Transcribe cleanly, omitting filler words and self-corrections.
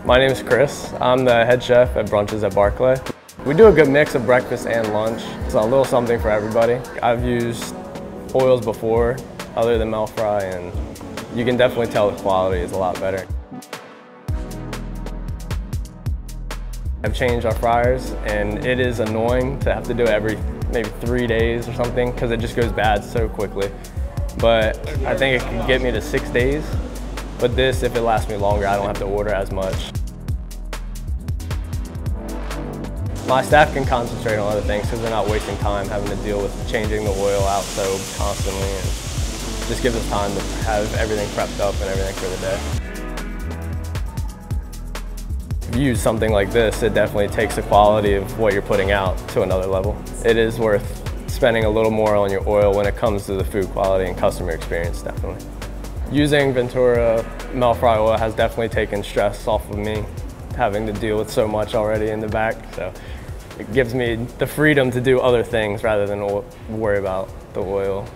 My name is Chris. I'm the head chef at Brunches at Barclay. We do a good mix of breakfast and lunch. It's a little something for everybody. I've used oils before, other than Mel Fry, and you can definitely tell the quality is a lot better. I've changed our fryers, and it is annoying to have to do it every maybe 3 days or something because it just goes bad so quickly. But I think it can get me to 6 days. But this, if it lasts me longer, I don't have to order as much. My staff can concentrate on other things because they're not wasting time having to deal with changing the oil out so constantly, and just gives us time to have everything prepped up and everything for the day. If you use something like this, it definitely takes the quality of what you're putting out to another level. It is worth spending a little more on your oil when it comes to the food quality and customer experience, definitely. Using Ventura Mel Fry oil has definitely taken stress off of me, having to deal with so much already in the back. So it gives me the freedom to do other things rather than worry about the oil.